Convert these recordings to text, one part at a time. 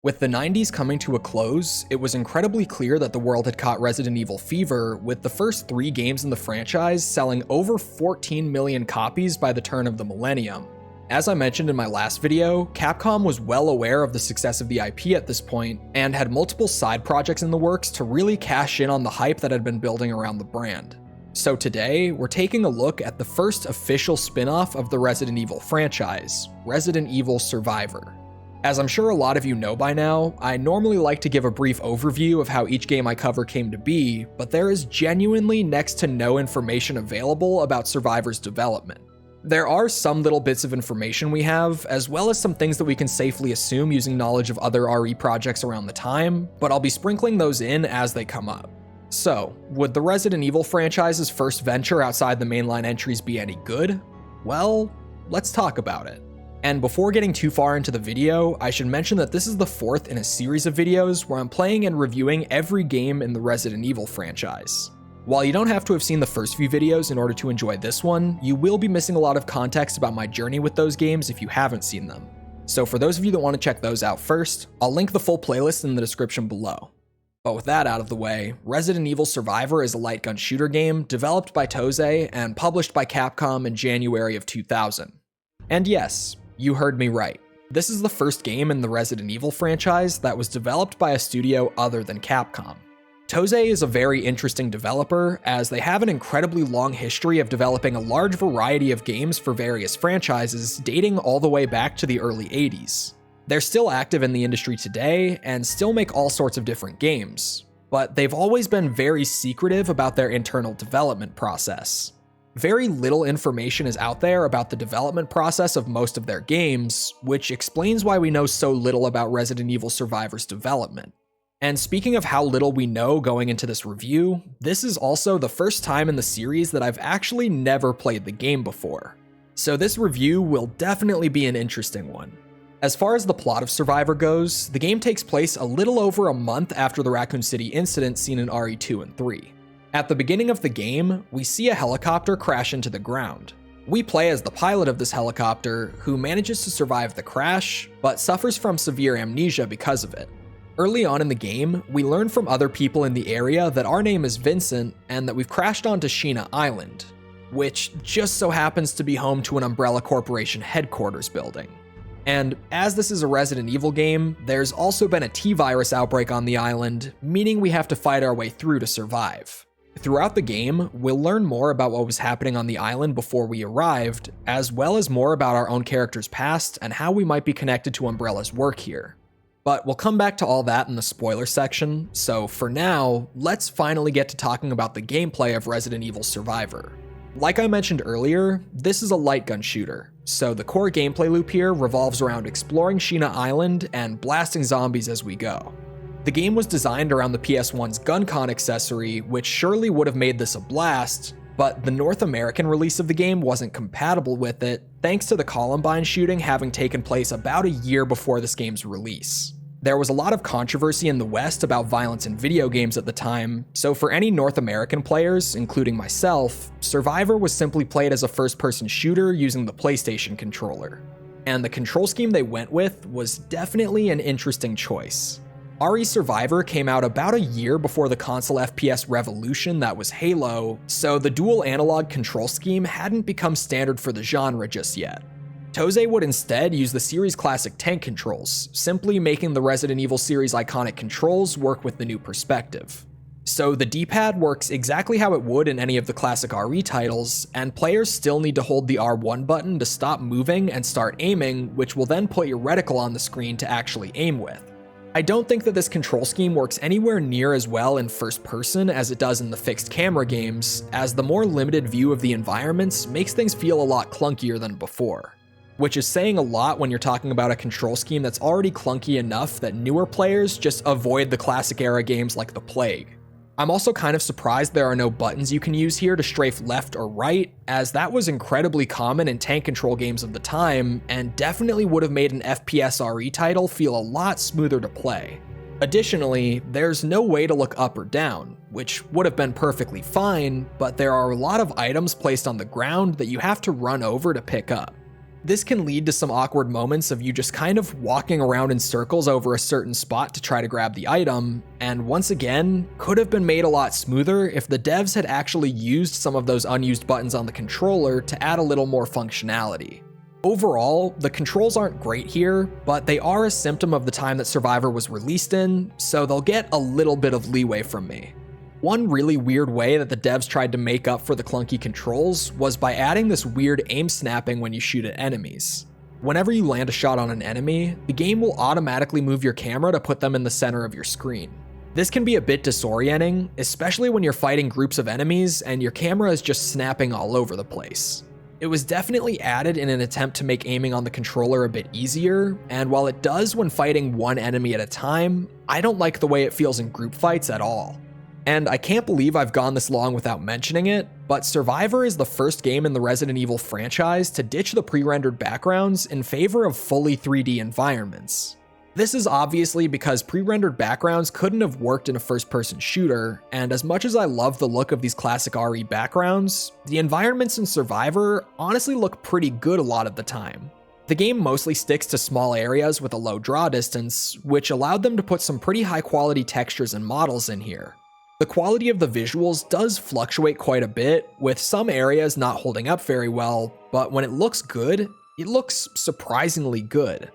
With the 90s coming to a close, it was incredibly clear that the world had caught Resident Evil fever, with the first 3 games in the franchise selling over 14 million copies by the turn of the millennium. As I mentioned in my last video, Capcom was well aware of the success of the IP at this point, and had multiple side projects in the works to really cash in on the hype that had been building around the brand. So today, we're taking a look at the first official spin-off of the Resident Evil franchise, Resident Evil Survivor. As I'm sure a lot of you know by now, I normally like to give a brief overview of how each game I cover came to be, but there is genuinely next to no information available about Survivor's development. There are some little bits of information we have, as well as some things that we can safely assume using knowledge of other RE projects around the time, but I'll be sprinkling those in as they come up. So, would the Resident Evil franchise's first venture outside the mainline entries be any good? Well, let's talk about it. And before getting too far into the video, I should mention that this is the 4th in a series of videos where I'm playing and reviewing every game in the Resident Evil franchise. While you don't have to have seen the first few videos in order to enjoy this one, you will be missing a lot of context about my journey with those games if you haven't seen them. So for those of you that want to check those out first, I'll link the full playlist in the description below. But with that out of the way, Resident Evil Survivor is a light gun shooter game developed by Chole and published by Capcom in January of 2000. And yes, you heard me right. This is the first game in the Resident Evil franchise that was developed by a studio other than Capcom. Chole is a very interesting developer, as they have an incredibly long history of developing a large variety of games for various franchises dating all the way back to the early 80s. They're still active in the industry today and still make all sorts of different games, but they've always been very secretive about their internal development process. Very little information is out there about the development process of most of their games, which explains why we know so little about Resident Evil Survivor's development. And speaking of how little we know going into this review, this is also the first time in the series that I've actually never played the game before. So this review will definitely be an interesting one. As far as the plot of Survivor goes, the game takes place a little over a month after the Raccoon City incident seen in RE2 and 3. At the beginning of the game, we see a helicopter crash into the ground. We play as the pilot of this helicopter, who manages to survive the crash, but suffers from severe amnesia because of it. Early on in the game, we learn from other people in the area that our name is Vincent and that we've crashed onto Sheena Island, which just so happens to be home to an Umbrella Corporation headquarters building. And as this is a Resident Evil game, there's also been a T-virus outbreak on the island, meaning we have to fight our way through to survive. Throughout the game, we'll learn more about what was happening on the island before we arrived, as well as more about our own character's past and how we might be connected to Umbrella's work here. But we'll come back to all that in the spoiler section, so for now, let's finally get to talking about the gameplay of Resident Evil Survivor. Like I mentioned earlier, this is a light gun shooter, so the core gameplay loop here revolves around exploring Sheena Island and blasting zombies as we go. The game was designed around the PS1's GunCon accessory, which surely would have made this a blast, but the North American release of the game wasn't compatible with it, thanks to the Columbine shooting having taken place about a year before this game's release. There was a lot of controversy in the West about violence in video games at the time, so for any North American players, including myself, Survivor was simply played as a first-person shooter using the PlayStation controller. And the control scheme they went with was definitely an interesting choice. RE Survivor came out about a year before the console FPS revolution that was Halo, so the dual analog control scheme hadn't become standard for the genre just yet. Chole would instead use the series' classic tank controls, simply making the Resident Evil series' iconic controls work with the new perspective. So the D-pad works exactly how it would in any of the classic RE titles, and players still need to hold the R1 button to stop moving and start aiming, which will then put your reticle on the screen to actually aim with. I don't think that this control scheme works anywhere near as well in first person as it does in the fixed camera games, as the more limited view of the environments makes things feel a lot clunkier than before. Which is saying a lot when you're talking about a control scheme that's already clunky enough that newer players just avoid the classic era games like the plague. I'm also kind of surprised there are no buttons you can use here to strafe left or right, as that was incredibly common in tank control games of the time, and definitely would have made an FPS RE title feel a lot smoother to play. Additionally, there's no way to look up or down, which would have been perfectly fine, but there are a lot of items placed on the ground that you have to run over to pick up. This can lead to some awkward moments of you just kind of walking around in circles over a certain spot to try to grab the item, and once again, could have been made a lot smoother if the devs had actually used some of those unused buttons on the controller to add a little more functionality. Overall, the controls aren't great here, but they are a symptom of the time that Survivor was released in, so they'll get a little bit of leeway from me. One really weird way that the devs tried to make up for the clunky controls was by adding this weird aim snapping when you shoot at enemies. Whenever you land a shot on an enemy, the game will automatically move your camera to put them in the center of your screen. This can be a bit disorienting, especially when you're fighting groups of enemies and your camera is just snapping all over the place. It was definitely added in an attempt to make aiming on the controller a bit easier, and while it does when fighting one enemy at a time, I don't like the way it feels in group fights at all. And I can't believe I've gone this long without mentioning it, but Survivor is the first game in the Resident Evil franchise to ditch the pre-rendered backgrounds in favor of fully 3D environments. This is obviously because pre-rendered backgrounds couldn't have worked in a first-person shooter, and as much as I love the look of these classic RE backgrounds, the environments in Survivor honestly look pretty good a lot of the time. The game mostly sticks to small areas with a low draw distance, which allowed them to put some pretty high-quality textures and models in here. The quality of the visuals does fluctuate quite a bit, with some areas not holding up very well, but when it looks good, it looks surprisingly good.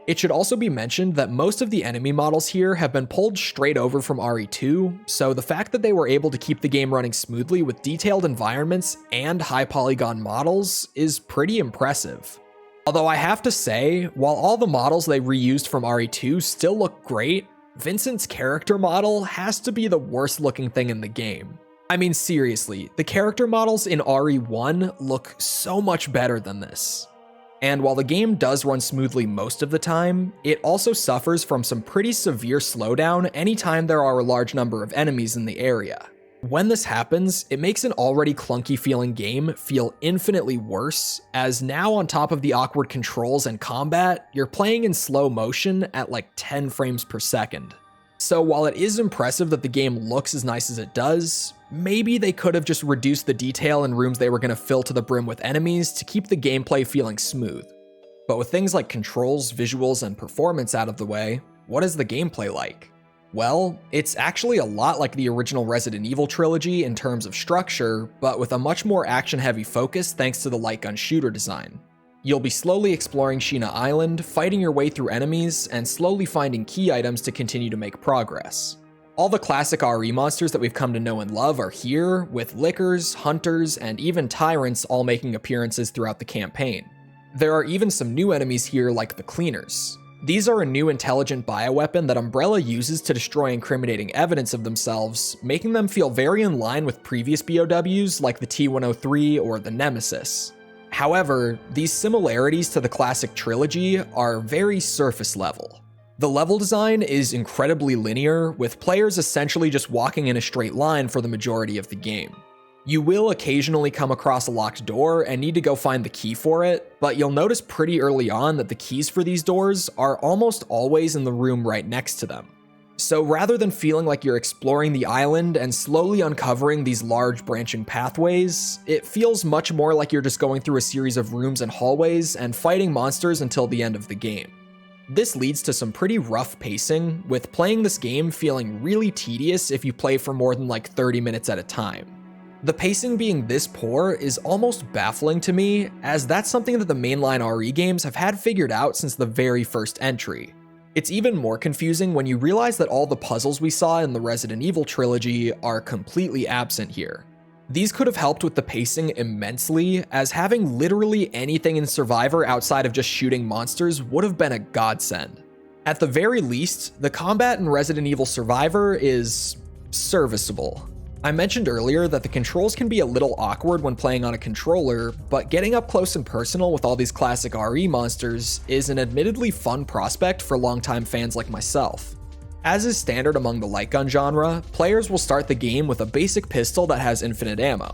It should also be mentioned that most of the enemy models here have been pulled straight over from RE2, so the fact that they were able to keep the game running smoothly with detailed environments and high polygon models is pretty impressive. Although I have to say, while all the models they reused from RE2 still look great, Vincent's character model has to be the worst looking thing in the game. I mean, seriously, the character models in RE1 look so much better than this. And while the game does run smoothly most of the time, it also suffers from some pretty severe slowdown anytime there are a large number of enemies in the area. When this happens, it makes an already clunky feeling game feel infinitely worse, as now on top of the awkward controls and combat, you're playing in slow motion at like 10 frames per second. So while it is impressive that the game looks as nice as it does, maybe they could have just reduced the detail in rooms they were going to fill to the brim with enemies to keep the gameplay feeling smooth. But with things like controls, visuals, and performance out of the way, what is the gameplay like? Well, it's actually a lot like the original Resident Evil trilogy in terms of structure, but with a much more action-heavy focus thanks to the light gun shooter design. You'll be slowly exploring Sheena Island, fighting your way through enemies, and slowly finding key items to continue to make progress. All the classic RE monsters that we've come to know and love are here, with lickers, hunters, and even tyrants all making appearances throughout the campaign. There are even some new enemies here like the Cleaners. These are a new intelligent bioweapon that Umbrella uses to destroy incriminating evidence of themselves, making them feel very in line with previous BOWs like the T-103 or the Nemesis. However, these similarities to the classic trilogy are very surface level. The level design is incredibly linear, with players essentially just walking in a straight line for the majority of the game. You will occasionally come across a locked door and need to go find the key for it, but you'll notice pretty early on that the keys for these doors are almost always in the room right next to them. So rather than feeling like you're exploring the island and slowly uncovering these large branching pathways, it feels much more like you're just going through a series of rooms and hallways and fighting monsters until the end of the game. This leads to some pretty rough pacing, with playing this game feeling really tedious if you play for more than like 30 minutes at a time. The pacing being this poor is almost baffling to me, as that's something that the mainline RE games have had figured out since the very first entry. It's even more confusing when you realize that all the puzzles we saw in the Resident Evil trilogy are completely absent here. These could have helped with the pacing immensely, as having literally anything in Survivor outside of just shooting monsters would have been a godsend. At the very least, the combat in Resident Evil Survivor is serviceable. I mentioned earlier that the controls can be a little awkward when playing on a controller, but getting up close and personal with all these classic RE monsters is an admittedly fun prospect for longtime fans like myself. As is standard among the light gun genre, players will start the game with a basic pistol that has infinite ammo.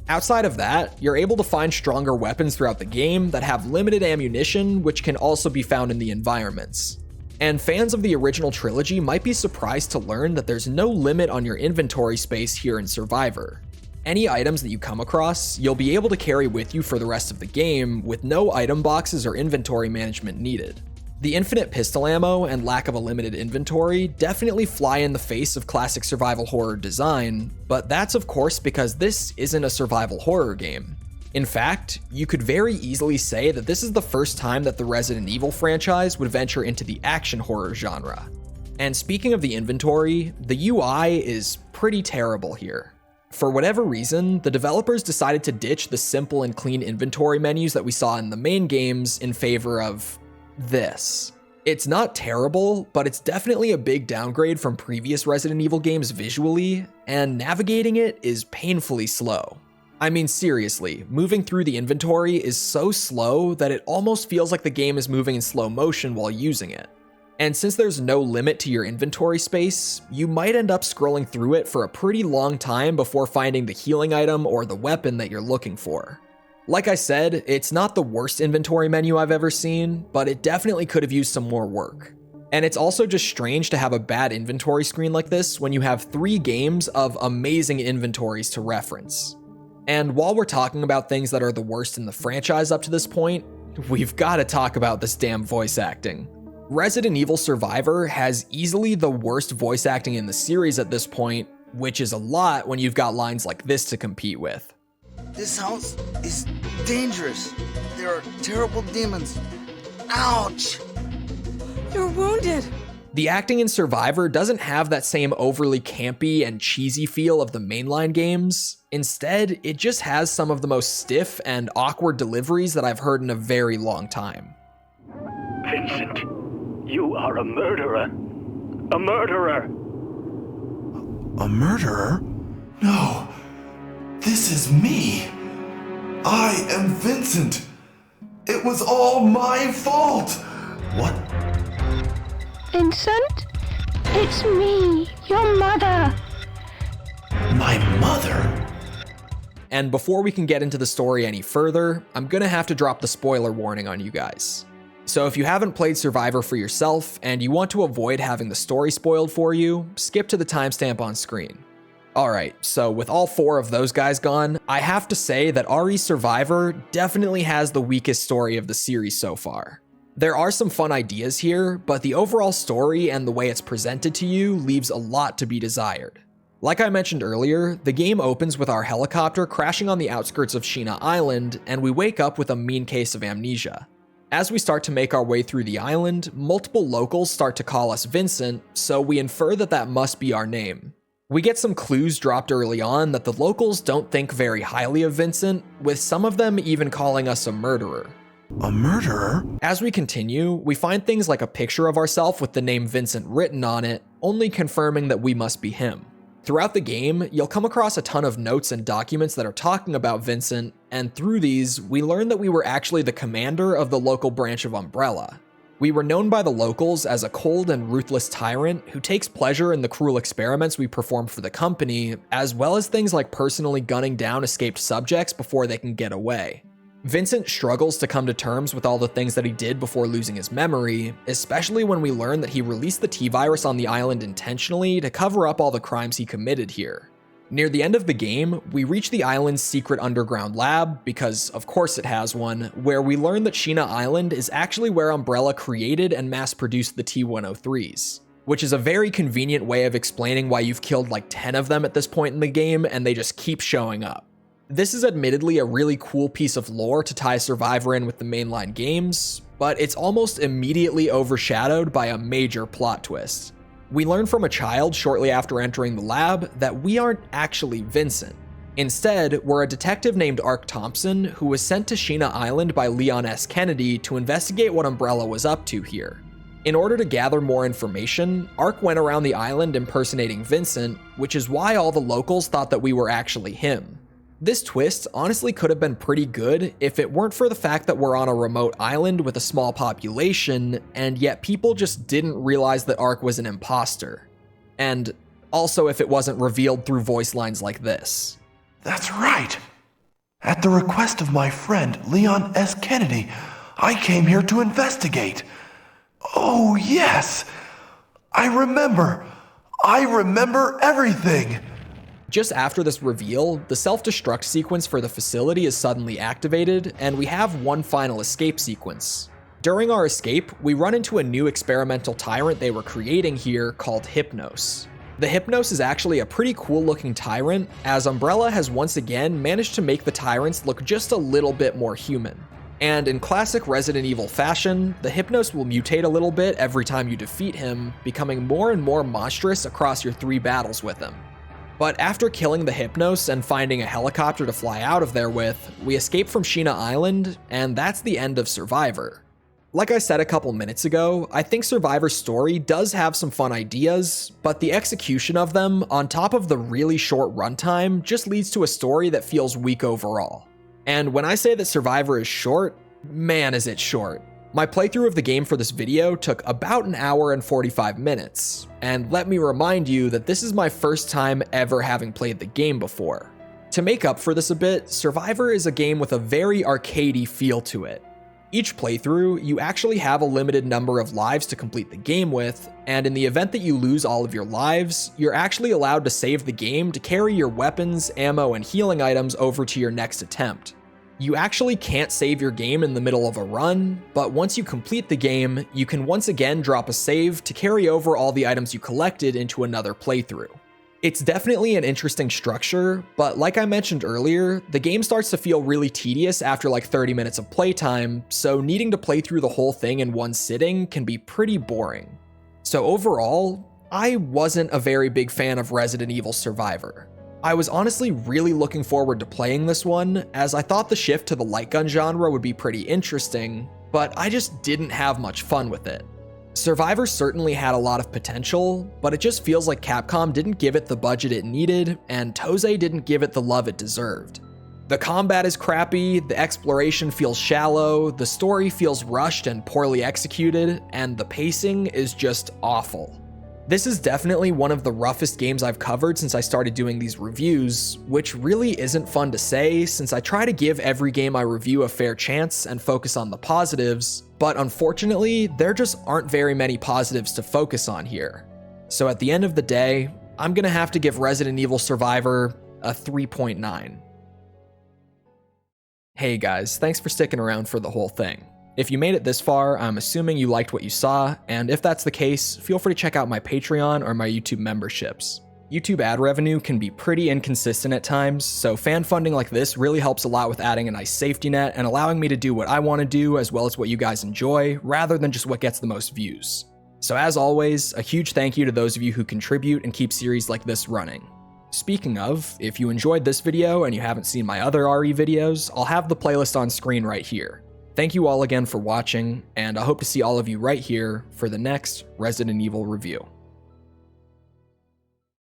Outside of that, you're able to find stronger weapons throughout the game that have limited ammunition, which can also be found in the environments. And fans of the original trilogy might be surprised to learn that there's no limit on your inventory space here in Survivor. Any items that you come across, you'll be able to carry with you for the rest of the game with no item boxes or inventory management needed. The infinite pistol ammo and lack of a limited inventory definitely fly in the face of classic survival horror design, but that's of course because this isn't a survival horror game. In fact, you could very easily say that this is the first time that the Resident Evil franchise would venture into the action horror genre. And speaking of the inventory, the UI is pretty terrible here. For whatever reason, the developers decided to ditch the simple and clean inventory menus that we saw in the main games in favor of this. It's not terrible, but it's definitely a big downgrade from previous Resident Evil games visually, and navigating it is painfully slow. I mean, seriously, moving through the inventory is so slow that it almost feels like the game is moving in slow motion while using it. And since there's no limit to your inventory space, you might end up scrolling through it for a pretty long time before finding the healing item or the weapon that you're looking for. Like I said, it's not the worst inventory menu I've ever seen, but it definitely could have used some more work. And it's also just strange to have a bad inventory screen like this when you have 3 games of amazing inventories to reference. And while we're talking about things that are the worst in the franchise up to this point, we've got to talk about this damn voice acting. Resident Evil Survivor has easily the worst voice acting in the series at this point, which is a lot when you've got lines like this to compete with. This house is dangerous. There are terrible demons. Ouch! You're wounded. The acting in Survivor doesn't have that same overly campy and cheesy feel of the mainline games. Instead, it just has some of the most stiff and awkward deliveries that I've heard in a very long time. Vincent, you are a murderer. A murderer! A murderer? No. This is me. I am Vincent. It was all my fault. What? Vincent? It's me, your mother. My mother? And before we can get into the story any further, I'm gonna have to drop the spoiler warning on you guys. So if you haven't played Survivor for yourself and you want to avoid having the story spoiled for you, skip to the timestamp on screen. Alright, so with all 4 of those guys gone, I have to say that RE Survivor definitely has the weakest story of the series so far. There are some fun ideas here, but the overall story and the way it's presented to you leaves a lot to be desired. Like I mentioned earlier, the game opens with our helicopter crashing on the outskirts of Sheena Island, and we wake up with a mean case of amnesia. As we start to make our way through the island, multiple locals start to call us Vincent, so we infer that that must be our name. We get some clues dropped early on that the locals don't think very highly of Vincent, with some of them even calling us a murderer. A murderer? As we continue, we find things like a picture of ourselves with the name Vincent written on it, only confirming that we must be him. Throughout the game, you'll come across a ton of notes and documents that are talking about Vincent, and through these, we learn that we were actually the commander of the local branch of Umbrella. We were known by the locals as a cold and ruthless tyrant who takes pleasure in the cruel experiments we perform for the company, as well as things like personally gunning down escaped subjects before they can get away. Vincent struggles to come to terms with all the things that he did before losing his memory, especially when we learn that he released the T-virus on the island intentionally to cover up all the crimes he committed here. Near the end of the game, we reach the island's secret underground lab, because of course it has one, where we learn that Sheena Island is actually where Umbrella created and mass-produced the T-103s, which is a very convenient way of explaining why you've killed like 10 of them at this point in the game and they just keep showing up. This is admittedly a really cool piece of lore to tie Survivor in with the mainline games, but it's almost immediately overshadowed by a major plot twist. We learn from a child shortly after entering the lab that we aren't actually Vincent. Instead, we're a detective named Ark Thompson who was sent to Sheena Island by Leon S. Kennedy to investigate what Umbrella was up to here. In order to gather more information, Ark went around the island impersonating Vincent, which is why all the locals thought that we were actually him. This twist honestly could have been pretty good if it weren't for the fact that we're on a remote island with a small population, and yet people just didn't realize that Ark was an imposter. And also if it wasn't revealed through voice lines like this. That's right. At the request of my friend, Leon S. Kennedy, I came here to investigate. Oh, yes. I remember everything. Just after this reveal, the self-destruct sequence for the facility is suddenly activated, and we have one final escape sequence. During our escape, we run into a new experimental tyrant they were creating here called Hypnos. The Hypnos is actually a pretty cool looking tyrant, as Umbrella has once again managed to make the tyrants look just a little bit more human. And in classic Resident Evil fashion, the Hypnos will mutate a little bit every time you defeat him, becoming more and more monstrous across your 3 battles with him. But after killing the Hypnos and finding a helicopter to fly out of there with, we escape from Sheena Island, and that's the end of Survivor. Like I said a couple minutes ago, I think Survivor's story does have some fun ideas, but the execution of them, on top of the really short runtime, just leads to a story that feels weak overall. And when I say that Survivor is short, man is it short. My playthrough of the game for this video took about an hour and 45 minutes, and let me remind you that this is my first time ever having played the game before. To make up for this a bit, Survivor is a game with a very arcadey feel to it. Each playthrough, you actually have a limited number of lives to complete the game with, and in the event that you lose all of your lives, you're actually allowed to save the game to carry your weapons, ammo, and healing items over to your next attempt. You actually can't save your game in the middle of a run, but once you complete the game, you can once again drop a save to carry over all the items you collected into another playthrough. It's definitely an interesting structure, but like I mentioned earlier, the game starts to feel really tedious after like 30 minutes of playtime, so needing to play through the whole thing in one sitting can be pretty boring. So overall, I wasn't a very big fan of Resident Evil Survivor. I was honestly really looking forward to playing this one, as I thought the shift to the light gun genre would be pretty interesting, but I just didn't have much fun with it. Survivor certainly had a lot of potential, but it just feels like Capcom didn't give it the budget it needed, and Chole didn't give it the love it deserved. The combat is crappy, the exploration feels shallow, the story feels rushed and poorly executed, and the pacing is just awful. This is definitely one of the roughest games I've covered since I started doing these reviews, which really isn't fun to say since I try to give every game I review a fair chance and focus on the positives, but unfortunately, there just aren't very many positives to focus on here. So at the end of the day, I'm gonna have to give Resident Evil Survivor a 3.9. Hey guys, thanks for sticking around for the whole thing. If you made it this far, I'm assuming you liked what you saw, and if that's the case, feel free to check out my Patreon or my YouTube memberships. YouTube ad revenue can be pretty inconsistent at times, so fan funding like this really helps a lot with adding a nice safety net and allowing me to do what I want to do as well as what you guys enjoy, rather than just what gets the most views. So as always, a huge thank you to those of you who contribute and keep series like this running. Speaking of, if you enjoyed this video and you haven't seen my other RE videos, I'll have the playlist on screen right here. Thank you all again for watching, and I hope to see all of you right here for the next Resident Evil review.